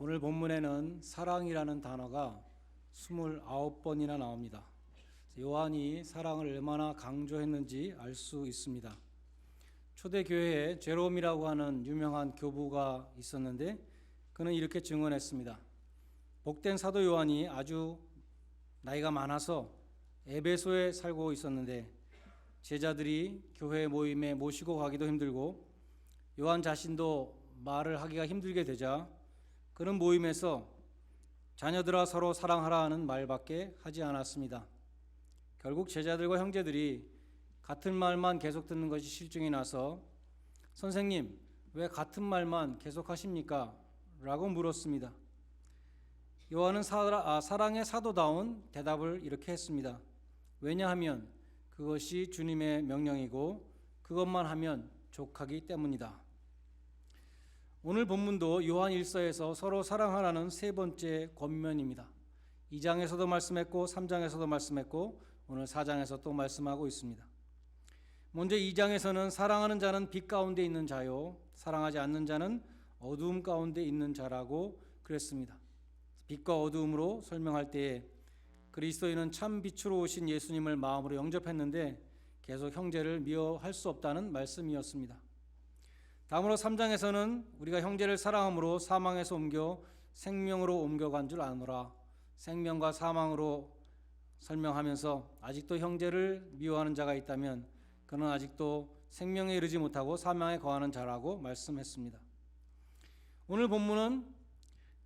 오늘 본문에는 사랑이라는 단어가 29번이나 나옵니다. 요한이 사랑을 얼마나 강조했는지 알 수 있습니다. 초대교회에 제롬이라고 하는 유명한 교부가 있었는데 그는 이렇게 증언했습니다. 복된 사도 요한이 아주 나이가 많아서 에베소에 살고 있었는데 제자들이 교회 모임에 모시고 가기도 힘들고 요한 자신도 말을 하기가 힘들게 되자 그는 모임에서 자녀들아 서로 사랑하라 하는 말밖에 하지 않았습니다. 결국 제자들과 형제들이 같은 말만 계속 듣는 것이 실증이 나서 선생님, 왜 같은 말만 계속 하십니까? 라고 물었습니다. 요한은 사랑의 사도다운 대답을 이렇게 했습니다. 왜냐하면 그것이 주님의 명령이고 그것만 하면 족하기 때문이다. 오늘 본문도 요한 1서에서 서로 사랑하라는 세 번째 권면입니다. 2장에서도 말씀했고 3장에서도 말씀했고 오늘 4장에서 또 말씀하고 있습니다. 먼저 2장에서는 사랑하는 자는 빛 가운데 있는 자요 사랑하지 않는 자는 어두움 가운데 있는 자라고 그랬습니다. 빛과 어두움으로 설명할 때에 그리스도인은 참 빛으로 오신 예수님을 마음으로 영접했는데 계속 형제를 미워할 수 없다는 말씀이었습니다. 다음으로 3장에서는 우리가 형제를 사랑함으로 사망에서 옮겨 생명으로 옮겨간 줄 아노라. 생명과 사망으로 설명하면서 아직도 형제를 미워하는 자가 있다면 그는 아직도 생명에 이르지 못하고 사망에 거하는 자라고 말씀했습니다. 오늘 본문은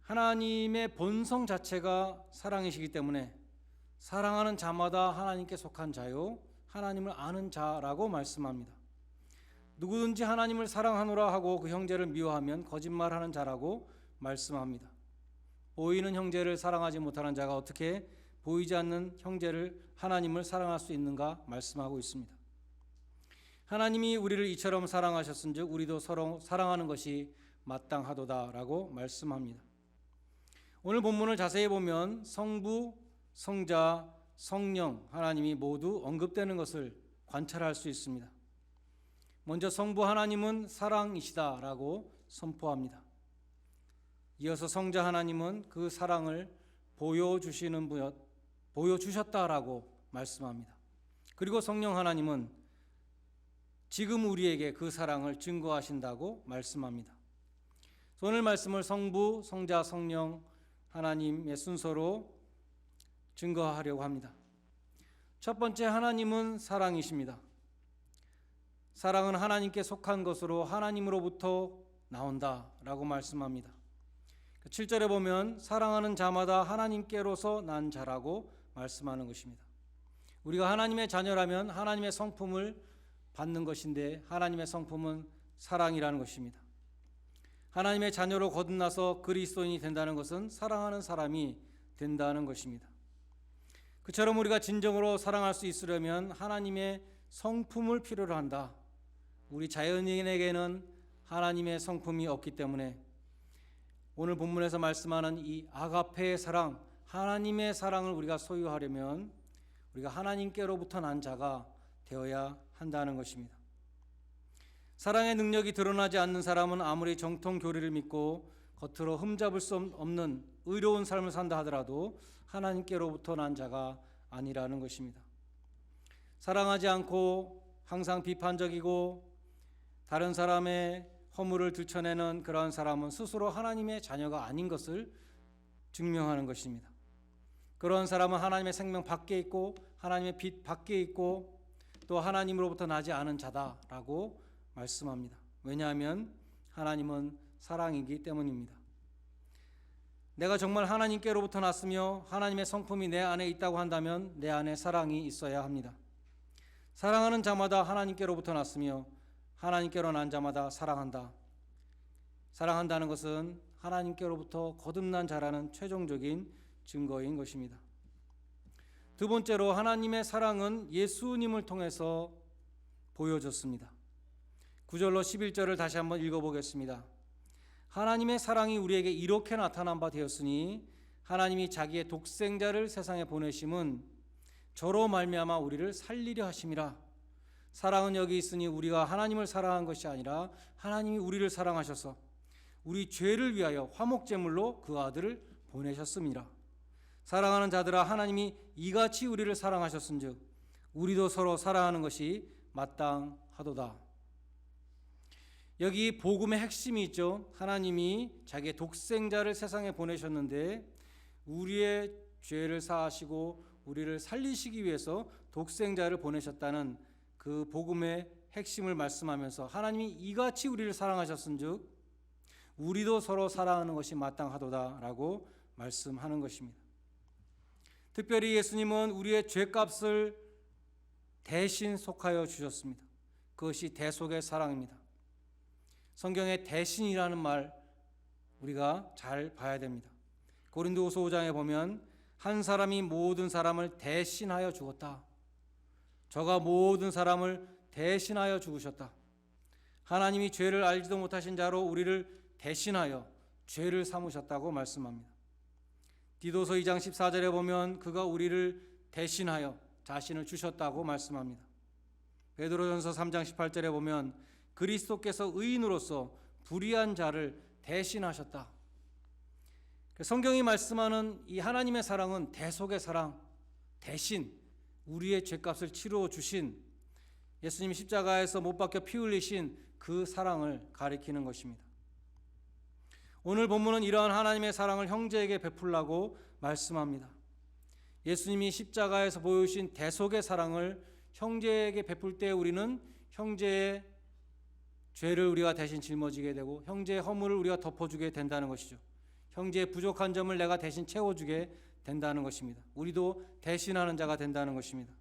하나님의 본성 자체가 사랑이시기 때문에 사랑하는 자마다 하나님께 속한 자요 하나님을 아는 자라고 말씀합니다. 누구든지 하나님을 사랑하노라 하고 그 형제를 미워하면 거짓말하는 자라고 말씀합니다. 보이는 형제를 사랑하지 못하는 자가 어떻게 보이지 않는 형제를 하나님을 사랑할 수 있는가 말씀하고 있습니다. 하나님이 우리를 이처럼 사랑하셨은즉 우리도 서로 사랑하는 것이 마땅하도다라고 말씀합니다. 오늘 본문을 자세히 보면 성부, 성자, 성령 하나님이 모두 언급되는 것을 관찰할 수 있습니다. 먼저 성부 하나님은 사랑이시다라고 선포합니다. 이어서 성자 하나님은 그 사랑을 보여주셨다라고 말씀합니다. 그리고 성령 하나님은 지금 우리에게 그 사랑을 증거하신다고 말씀합니다. 오늘 말씀을 성부, 성자, 성령 하나님의 순서로 증거하려고 합니다. 첫 번째 하나님은 사랑이십니다. 사랑은 하나님께 속한 것으로 하나님으로부터 나온다라고 말씀합니다. 7절에 보면 사랑하는 자마다 하나님께로서 난 자라고 말씀하는 것입니다. 우리가 하나님의 자녀라면 하나님의 성품을 받는 것인데 하나님의 성품은 사랑이라는 것입니다. 하나님의 자녀로 거듭나서 그리스도인이 된다는 것은 사랑하는 사람이 된다는 것입니다. 그처럼 우리가 진정으로 사랑할 수 있으려면 하나님의 성품을 필요로 한다. 우리 자연인에게는 하나님의 성품이 없기 때문에 오늘 본문에서 말씀하는 이 아가페의 사랑, 하나님의 사랑을 우리가 소유하려면 우리가 하나님께로부터 난 자가 되어야 한다는 것입니다. 사랑의 능력이 드러나지 않는 사람은 아무리 정통 교리를 믿고 겉으로 흠잡을 수 없는 의로운 삶을 산다 하더라도 하나님께로부터 난 자가 아니라는 것입니다. 사랑하지 않고 항상 비판적이고 다른 사람의 허물을 들춰내는 그러한 사람은 스스로 하나님의 자녀가 아닌 것을 증명하는 것입니다. 그러한 사람은 하나님의 생명 밖에 있고 하나님의 빛 밖에 있고 또 하나님으로부터 나지 않은 자다라고 말씀합니다. 왜냐하면 하나님은 사랑이기 때문입니다. 내가 정말 하나님께로부터 났으며 하나님의 성품이 내 안에 있다고 한다면 내 안에 사랑이 있어야 합니다. 사랑하는 자마다 하나님께로부터 났으며 하나님께로 난 자마다 사랑한다. 사랑한다는 것은 하나님께로부터 거듭난 자라는 최종적인 증거인 것입니다. 두 번째로 하나님의 사랑은 예수님을 통해서 보여졌습니다. 9절로 11절을 다시 한번 읽어보겠습니다. 하나님의 사랑이 우리에게 이렇게 나타난 바 되었으니 하나님이 자기의 독생자를 세상에 보내심은 저로 말미암아 우리를 살리려 하심이라. 사랑은 여기 있으니 우리가 하나님을 사랑한 것이 아니라 하나님이 우리를 사랑하셔서 우리 죄를 위하여 화목제물로 그 아들을 보내셨습니다. 사랑하는 자들아, 하나님이 이같이 우리를 사랑하셨은즉 우리도 서로 사랑하는 것이 마땅하도다. 여기 복음의 핵심이 있죠. 하나님이 자기의 독생자를 세상에 보내셨는데 우리의 죄를 사하시고 우리를 살리시기 위해서 독생자를 보내셨다는 그 복음의 핵심을 말씀하면서 하나님이 이같이 우리를 사랑하셨은즉 우리도 서로 사랑하는 것이 마땅하도다라고 말씀하는 것입니다. 특별히 예수님은 우리의 죄값을 대신 속하여 주셨습니다. 그것이 대속의 사랑입니다. 성경에 대신이라는 말 우리가 잘 봐야 됩니다. 고린도후서 5장에 보면 한 사람이 모든 사람을 대신하여 죽었다. 저가 모든 사람을 대신하여 죽으셨다. 하나님이 죄를 알지도 못하신 자로 우리를 대신하여 죄를 삼으셨다고 말씀합니다. 디도서 2장 14절에 보면 그가 우리를 대신하여 자신을 주셨다고 말씀합니다. 베드로전서 3장 18절에 보면 그리스도께서 의인으로서 불의한 자를 대신하셨다. 성경이 말씀하는 이 하나님의 사랑은 대속의 사랑, 대신 우리의 죄값을 치루어 주신 예수님이 십자가에서 못 박혀 피 흘리신 그 사랑을 가리키는 것입니다. 오늘 본문은 이러한 하나님의 사랑을 형제에게 베풀라고 말씀합니다. 예수님이 십자가에서 보여주신 대속의 사랑을 형제에게 베풀 때 우리는 형제의 죄를 우리가 대신 짊어지게 되고 형제의 허물을 우리가 덮어주게 된다는 것이죠. 형제의 부족한 점을 내가 대신 채워주게 된다는 것입니다. 우리도 대신하는 자가 된다는 것입니다.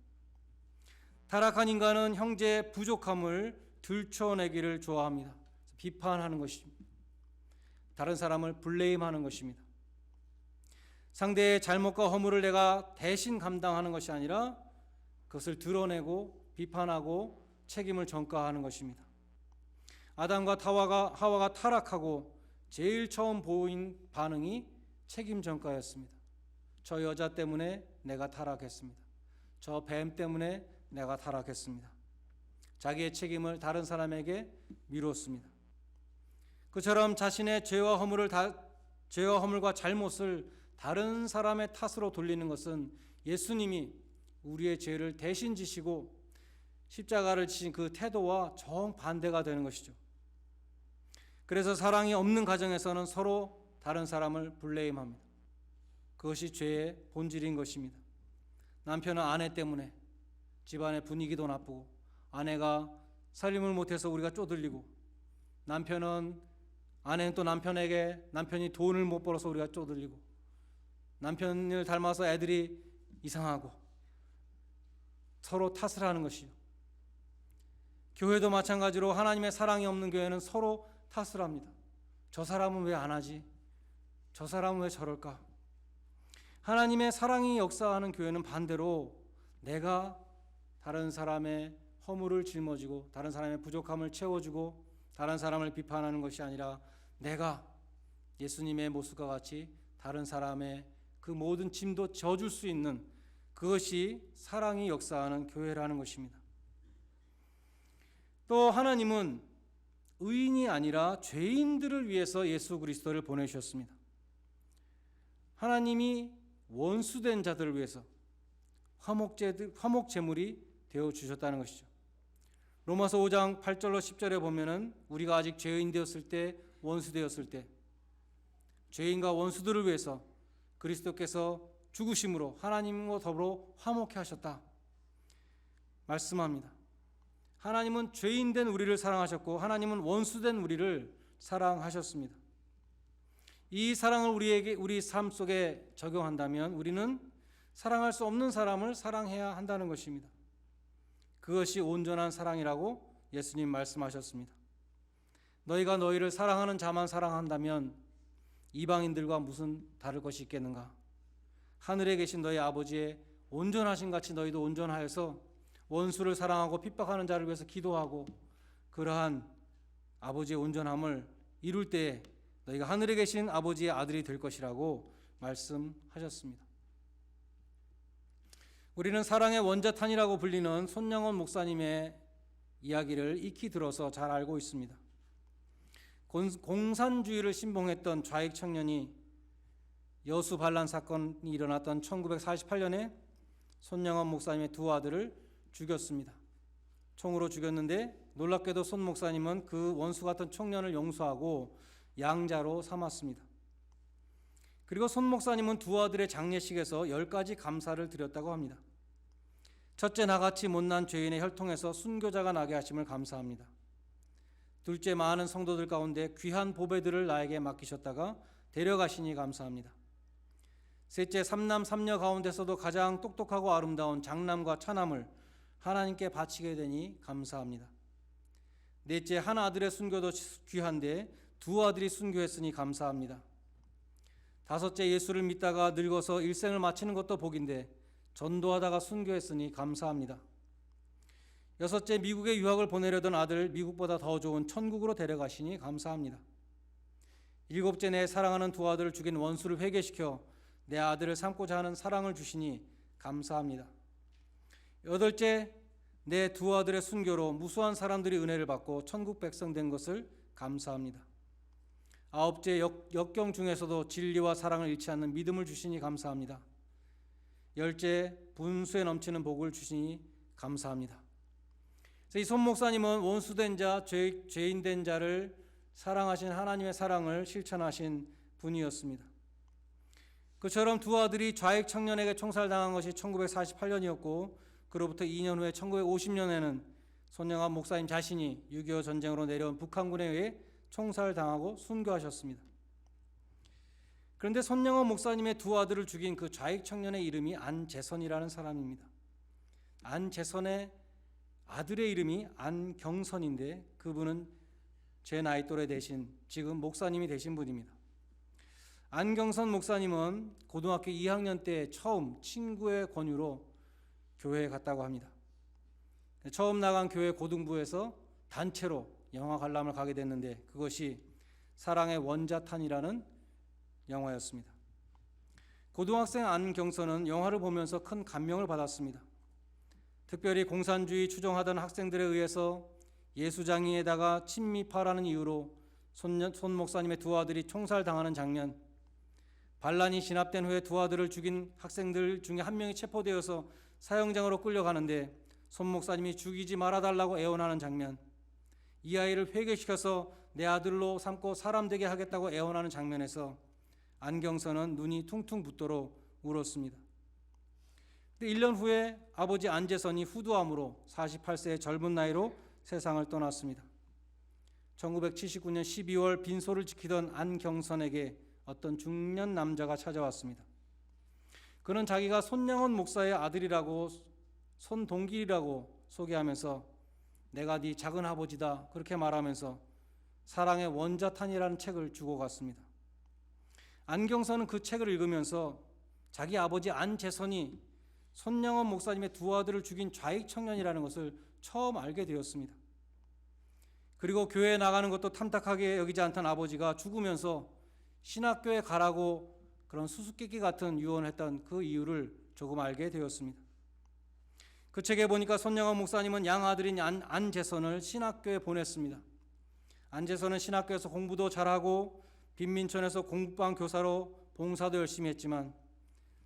타락한 인간은 형제의 부족함을 들춰내기를 좋아합니다. 비판하는 것입니다. 다른 사람을 블레임하는 것입니다. 상대의 잘못과 허물을 내가 대신 감당하는 것이 아니라 그것을 드러내고 비판하고 책임을 전가하는 것입니다. 아담과 하와가 타락하고 제일 처음 보인 반응이 책임 전가였습니다. 저 여자 때문에 내가 타락했습니다. 저 뱀 때문에 내가 타락했습니다. 자기의 책임을 다른 사람에게 미뤘습니다. 그처럼 자신의 죄와 허물과 잘못을 다른 사람의 탓으로 돌리는 것은 예수님이 우리의 죄를 대신 지시고 십자가를 지신 그 태도와 정반대가 되는 것이죠. 그래서 사랑이 없는 가정에서는 서로 다른 사람을 블레임합니다. 그것이 죄의 본질인 것입니다. 남편은 아내 때문에 집안의 분위기도 나쁘고, 아내가 살림을 못해서 우리가 쪼들리고, 아내는 또 남편이 돈을 못 벌어서 우리가 쪼들리고, 남편을 닮아서 애들이 이상하고, 서로 탓을 하는 것이요. 교회도 마찬가지로 하나님의 사랑이 없는 교회는 서로 탓을 합니다. 저 사람은 왜 안 하지? 저 사람은 왜 저럴까? 하나님의 사랑이 역사하는 교회는 반대로 내가 다른 사람의 허물을 짊어지고 다른 사람의 부족함을 채워주고 다른 사람을 비판하는 것이 아니라 내가 예수님의 모습과 같이 다른 사람의 그 모든 짐도 져줄 수 있는 그것이 사랑이 역사하는 교회라는 것입니다. 또 하나님은 의인이 아니라 죄인들을 위해서 예수 그리스도를 보내주셨습니다. 하나님이 원수된 자들을 위해서 화목제물이 되어주셨다는 것이죠. 로마서 5장 8절로 10절에 보면은 우리가 아직 죄인 되었을 때, 원수 되었을 때 죄인과 원수들을 위해서 그리스도께서 죽으심으로 하나님과 더불어 화목케 하셨다 말씀합니다. 하나님은 죄인된 우리를 사랑하셨고 하나님은 원수된 우리를 사랑하셨습니다. 이 사랑을 우리 삶 속에 적용한다면 우리는 사랑할 수 없는 사람을 사랑해야 한다는 것입니다. 그것이 온전한 사랑이라고 예수님 말씀하셨습니다. 너희가 너희를 사랑하는 자만 사랑한다면 이방인들과 무슨 다를 것이 있겠는가? 하늘에 계신 너희 아버지의 온전하신 같이 너희도 온전하여서 원수를 사랑하고 핍박하는 자를 위해서 기도하고 그러한 아버지의 온전함을 이룰 때 너희가 하늘에 계신 아버지의 아들이 될 것이라고 말씀하셨습니다. 우리는 사랑의 원자탄이라고 불리는 손영원 목사님의 이야기를 익히 들어서 잘 알고 있습니다. 공산주의를 신봉했던 좌익 청년이 여수 반란 사건이 일어났던 1948년에 손영원 목사님의 두 아들을 죽였습니다. 총으로 죽였는데 놀랍게도 손 목사님은 그 원수 같은 청년을 용서하고 양자로 삼았습니다. 그리고 손 목사님은 두 아들의 장례식에서 10가지 감사를 드렸다고 합니다. 첫째, 나같이 못난 죄인의 혈통에서 순교자가 나게 하심을 감사합니다. 둘째, 많은 성도들 가운데 귀한 보배들을 나에게 맡기셨다가 데려가시니 감사합니다. 셋째, 삼남 삼녀 가운데서도 가장 똑똑하고 아름다운 장남과 차남을 하나님께 바치게 되니 감사합니다. 넷째, 한 아들의 순교도 귀한데 두 아들이 순교했으니 감사합니다. 다섯째, 예수를 믿다가 늙어서 일생을 마치는 것도 복인데 전도하다가 순교했으니 감사합니다. 여섯째, 미국에 유학을 보내려던 아들 미국보다 더 좋은 천국으로 데려가시니 감사합니다. 일곱째, 내 사랑하는 두 아들을 죽인 원수를 회개시켜 내 아들을 삼고자 하는 사랑을 주시니 감사합니다. 여덟째, 내 두 아들의 순교로 무수한 사람들이 은혜를 받고 천국 백성 된 것을 감사합니다. 아홉째, 역경 중에서도 진리와 사랑을 잃지 않는 믿음을 주시니 감사합니다. 열째, 분수에 넘치는 복을 주시니 감사합니다. 이 손 목사님은 원수된 자, 죄인된 자를 사랑하신 하나님의 사랑을 실천하신 분이었습니다. 그처럼 두 아들이 좌익 청년에게 총살당한 것이 1948년이었고 그로부터 2년 후에 1950년에는 손영원 목사님 자신이 6.25 전쟁으로 내려온 북한군에 의해 총살당하고 순교하셨습니다. 그런데 손영원 목사님의 두 아들을 죽인 그 좌익 청년의 이름이 안재선이라는 사람입니다. 안재선의 아들의 이름이 안경선인데 그분은 제 나이 또래 되신 지금 목사님이 되신 분입니다. 안경선 목사님은 고등학교 2학년 때 처음 친구의 권유로 교회에 갔다고 합니다. 처음 나간 교회 고등부에서 단체로 영화 관람을 가게 됐는데 그것이 사랑의 원자탄이라는 영화였습니다. 고등학생 안경선은 영화를 보면서 큰 감명을 받았습니다. 특별히 공산주의 추종하던 학생들에 의해서 예수장의에다가 침입하라는 이유로 손 목사님의 두 아들이 총살당하는 장면, 반란이 진압된 후에 두 아들을 죽인 학생들 중에 한 명이 체포되어서 사형장으로 끌려가는데 손 목사님이 죽이지 말아달라고 애원하는 장면, 이 아이를 회개시켜서 내 아들로 삼고 사람 되게 하겠다고 애원하는 장면에서 안경선은 눈이 퉁퉁 붓도록 울었습니다. 1년 후에 아버지 안재선이 후두암으로 48세의 젊은 나이로 세상을 떠났습니다. 1979년 12월 빈소를 지키던 안경선에게 어떤 중년 남자가 찾아왔습니다. 그는 자기가 손영원 목사의 아들이라고 손동길이라고 소개하면서 내가 네 작은 아버지다 그렇게 말하면서 사랑의 원자탄이라는 책을 주고 갔습니다. 안경선은 그 책을 읽으면서 자기 아버지 안재선이 손영원 목사님의 두 아들을 죽인 좌익 청년이라는 것을 처음 알게 되었습니다. 그리고 교회에 나가는 것도 탐탁하게 여기지 않던 아버지가 죽으면서 신학교에 가라고 그런 수수께끼 같은 유언을 했던 그 이유를 조금 알게 되었습니다. 그 책에 보니까 손영원 목사님은 양아들인 안재선을 신학교에 보냈습니다. 안재선은 신학교에서 공부도 잘하고 빈민촌에서 공부방 교사로 봉사도 열심히 했지만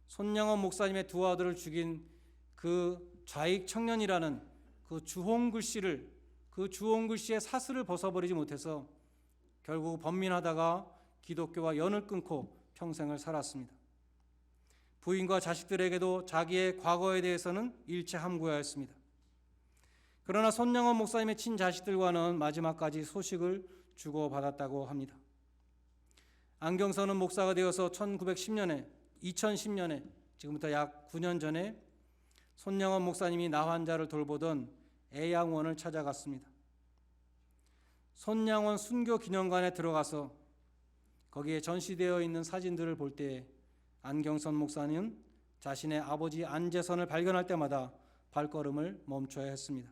손영원 목사님의 두 아들을 죽인 그 좌익 청년이라는 그 주홍글 씨의 사슬을 벗어버리지 못해서 결국 번민하다가 기독교와 연을 끊고 평생을 살았습니다. 부인과 자식들에게도 자기의 과거에 대해서는 일체 함구하였습니다. 그러나 손영원 목사님의 친자식들과는 마지막까지 소식을 주고받았다고 합니다. 안경선은 목사가 되어서 2010년에 지금부터 약 9년 전에 손영원 목사님이 나 환자를 돌보던 애양원을 찾아갔습니다. 손양원 순교기념관에 들어가서 거기에 전시되어 있는 사진들을 볼 때 안경선 목사님은 자신의 아버지 안재선을 발견할 때마다 발걸음을 멈춰야 했습니다.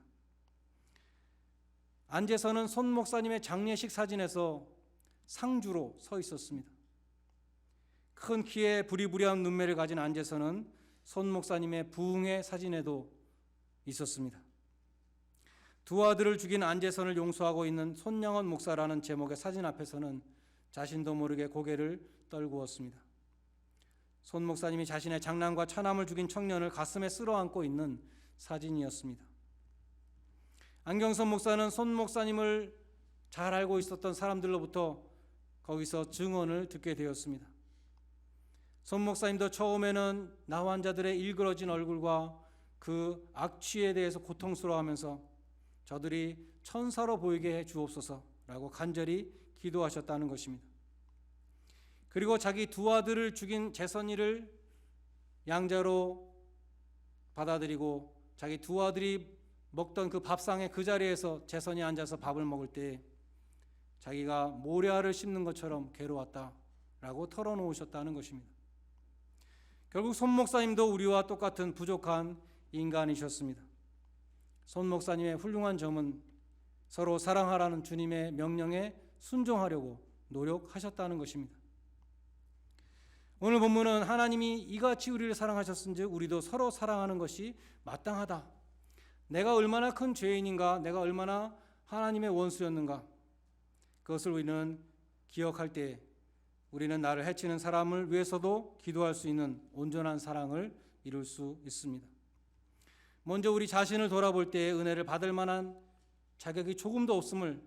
안재선은 손 목사님의 장례식 사진에서 상주로 서 있었습니다. 큰 키에 부리부리한 눈매를 가진 안재선은 손 목사님의 부흥회 사진에도 있었습니다. 두 아들을 죽인 안재선을 용서하고 있는 손영원 목사라는 제목의 사진 앞에서는 자신도 모르게 고개를 떨구었습니다. 손 목사님이 자신의 장남과 차남을 죽인 청년을 가슴에 쓸어안고 있는 사진이었습니다. 안경선 목사는 손 목사님을 잘 알고 있었던 사람들로부터 거기서 증언을 듣게 되었습니다. 손 목사님도 처음에는 나환자들의 일그러진 얼굴과 그 악취에 대해서 고통스러워하면서 저들이 천사로 보이게 해 주옵소서라고 간절히 기도하셨다는 것입니다. 그리고 자기 두 아들을 죽인 재선이를 양자로 받아들이고 자기 두 아들이 먹던 그 밥상의 그 자리에서 재선이 앉아서 밥을 먹을 때 자기가 모래알을 씹는 것처럼 괴로웠다라고 털어놓으셨다는 것입니다. 결국 손 목사님도 우리와 똑같은 부족한 인간이셨습니다. 손 목사님의 훌륭한 점은 서로 사랑하라는 주님의 명령에 순종하려고 노력하셨다는 것입니다. 오늘 본문은 하나님이 이같이 우리를 사랑하셨은즉 우리도 서로 사랑하는 것이 마땅하다. 내가 얼마나 큰 죄인인가, 내가 얼마나 하나님의 원수였는가, 그것을 우리는 기억할 때 우리는 나를 해치는 사람을 위해서도 기도할 수 있는 온전한 사랑을 이룰 수 있습니다. 먼저 우리 자신을 돌아볼 때 은혜를 받을 만한 자격이 조금도 없음을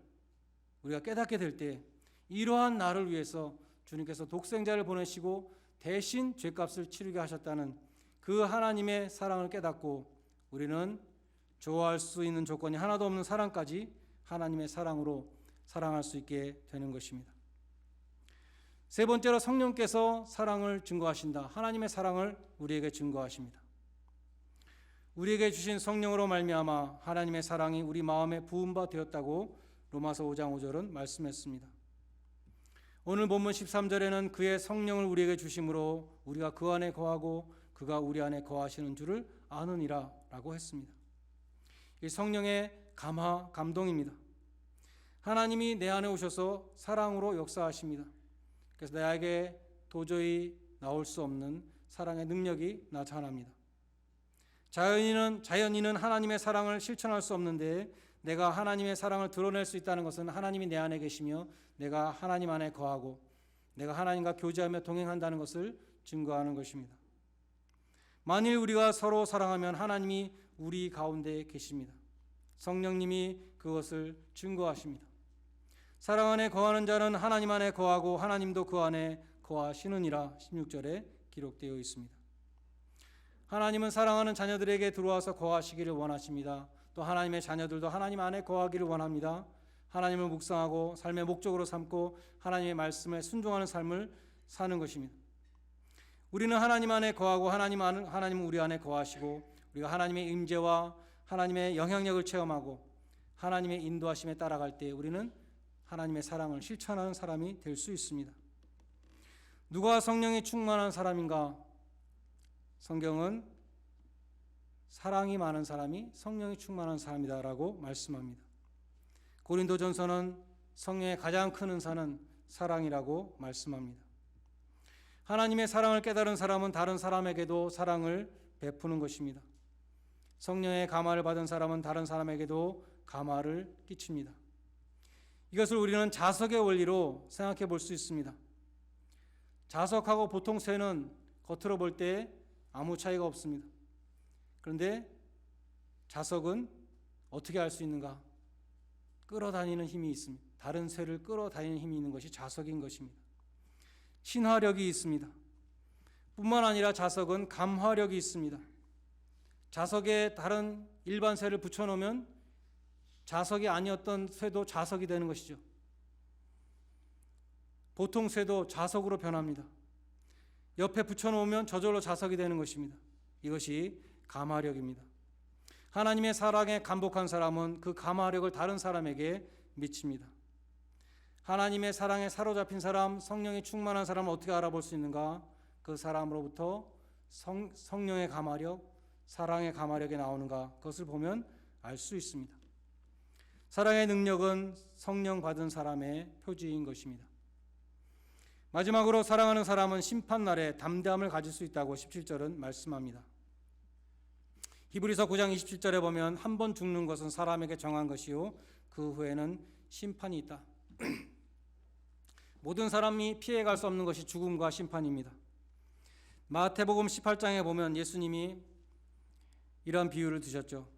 우리가 깨닫게 될 때 이러한 나를 위해서 주님께서 독생자를 보내시고 대신 죄값을 치르게 하셨다는 그 하나님의 사랑을 깨닫고 우리는 좋아할 수 있는 조건이 하나도 없는 사랑까지 하나님의 사랑으로 사랑할 수 있게 되는 것입니다. 세 번째로 성령께서 사랑을 증거하신다. 하나님의 사랑을 우리에게 증거하십니다. 우리에게 주신 성령으로 말미암아 하나님의 사랑이 우리 마음에 부은 바 되었다고 로마서 5장 5절은 말씀했습니다. 오늘 본문 13절에는 그의 성령을 우리에게 주심으로 우리가 그 안에 거하고 그가 우리 안에 거하시는 줄을 아느니라 라고 했습니다. 이 성령의 감동입니다. 하나님이 내 안에 오셔서 사랑으로 역사하십니다. 그래서 나에게 도저히 나올 수 없는 사랑의 능력이 나타납니다. 자연인은 하나님의 사랑을 실천할 수 없는데 내가 하나님의 사랑을 드러낼 수 있다는 것은 하나님이 내 안에 계시며 내가 하나님 안에 거하고 내가 하나님과 교제하며 동행한다는 것을 증거하는 것입니다. 만일 우리가 서로 사랑하면 하나님이 우리 가운데 계십니다. 성령님이 그것을 증거하십니다. 사랑 안에 거하는 자는 하나님 안에 거하고 하나님도 그 안에 거하시느니라 16절에 기록되어 있습니다. 하나님은 사랑하는 자녀들에게 들어와서 거하시기를 원하십니다. 또 하나님의 자녀들도 하나님 안에 거하기를 원합니다. 하나님을 묵상하고 삶의 목적으로 삼고 하나님의 말씀에 순종하는 삶을 사는 것입니다. 우리는 하나님 안에 거하고 하나님은 우리 안에 거하시고 우리가 하나님의 임재와 하나님의 영향력을 체험하고 하나님의 인도하심에 따라갈 때 우리는 하나님의 사랑을 실천하는 사람이 될 수 있습니다. 누가 성령이 충만한 사람인가? 성경은 사랑이 많은 사람이 성령이 충만한 사람이다라고 말씀합니다. 고린도전서는 성령의 가장 큰 은사는 사랑이라고 말씀합니다. 하나님의 사랑을 깨달은 사람은 다른 사람에게도 사랑을 베푸는 것입니다. 성령의 감화를 받은 사람은 다른 사람에게도 감화를 끼칩니다. 이것을 우리는 자석의 원리로 생각해 볼 수 있습니다. 자석하고 보통 새는 겉으로 볼 때 아무 차이가 없습니다. 그런데 자석은 어떻게 알 수 있는가? 끌어다니는 힘이 있습니다. 다른 새를 끌어다니는 힘이 있는 것이 자석인 것입니다. 친화력이 있습니다. 뿐만 아니라 자석은 감화력이 있습니다. 자석에 다른 일반 새를 붙여놓으면 자석이 아니었던 새도 자석이 되는 것이죠. 보통 새도 자석으로 변합니다. 옆에 붙여놓으면 저절로 자석이 되는 것입니다. 이것이 감화력입니다. 하나님의 사랑에 감복한 사람은 그 감화력을 다른 사람에게 미칩니다. 하나님의 사랑에 사로잡힌 사람, 성령이 충만한 사람을 어떻게 알아볼 수 있는가? 그 사람으로부터 성령의 감화력, 사랑의 감화력이 나오는가? 그것을 보면 알 수 있습니다. 사랑의 능력은 성령 받은 사람의 표지인 것입니다. 마지막으로 사랑하는 사람은 심판날에 담대함을 가질 수 있다고 17절은 말씀합니다. 히브리서 9장 27절에 보면 한 번 죽는 것은 사람에게 정한 것이요 그 후에는 심판이 있다. 모든 사람이 피해갈 수 없는 것이 죽음과 심판입니다. 마태복음 18장에 보면 예수님이 이런 비유를 드셨죠.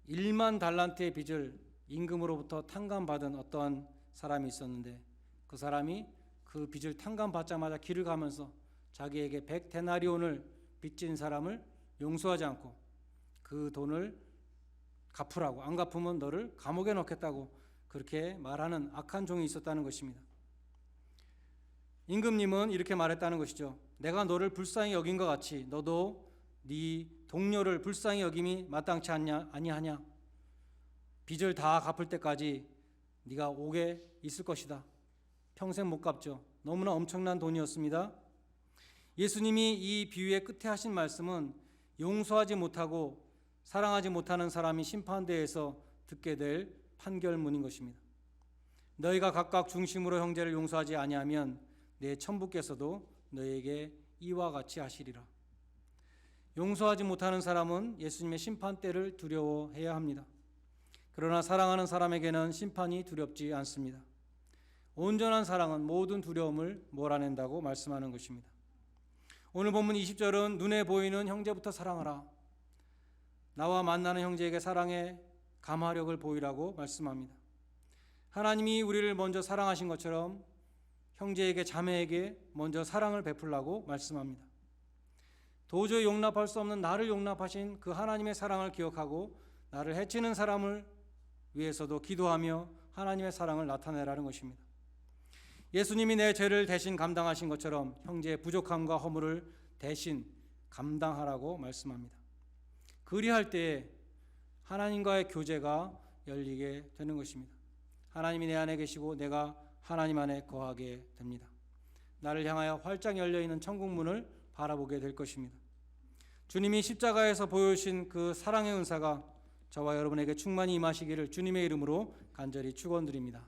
1만 달란트의 빚을 임금으로부터 탕감받은 어떠한 사람이 있었는데 그 사람이 그 빚을 탕감받자마자 길을 가면서 자기에게 100데나리온을 빚진 사람을 용서하지 않고 그 돈을 갚으라고, 안 갚으면 너를 감옥에 넣겠다고 그렇게 말하는 악한 종이 있었다는 것입니다. 임금님은 이렇게 말했다는 것이죠. 내가 너를 불쌍히 여긴 것 같이 너도 네 동료를 불쌍히 여김이 마땅치 아니하냐? 빚을 다 갚을 때까지 네가 옥에 있을 것이다. 평생 못 갚죠. 너무나 엄청난 돈이었습니다. 예수님이 이 비유의 끝에 하신 말씀은 용서하지 못하고 사랑하지 못하는 사람이 심판대에서 듣게 될 판결문인 것입니다. 너희가 각각 중심으로 형제를 용서하지 아니하면 내 천부께서도 너희에게 이와 같이 하시리라. 용서하지 못하는 사람은 예수님의 심판대를 두려워해야 합니다. 그러나 사랑하는 사람에게는 심판이 두렵지 않습니다. 온전한 사랑은 모든 두려움을 몰아낸다고 말씀하는 것입니다. 오늘 본문 20절은 눈에 보이는 형제부터 사랑하라. 나와 만나는 형제에게 사랑의 감화력을 보이라고 말씀합니다. 하나님이 우리를 먼저 사랑하신 것처럼 형제에게 자매에게 먼저 사랑을 베풀라고 말씀합니다. 도저히 용납할 수 없는 나를 용납하신 그 하나님의 사랑을 기억하고 나를 해치는 사람을 위해서도 기도하며 하나님의 사랑을 나타내라는 것입니다. 예수님이 내 죄를 대신 감당하신 것처럼 형제의 부족함과 허물을 대신 감당하라고 말씀합니다. 그리할 때에 하나님과의 교제가 열리게 되는 것입니다. 하나님이 내 안에 계시고 내가 하나님 안에 거하게 됩니다. 나를 향하여 활짝 열려있는 천국문을 바라보게 될 것입니다. 주님이 십자가에서 보여주신 그 사랑의 은사가 저와 여러분에게 충만히 임하시기를 주님의 이름으로 간절히 축원드립니다.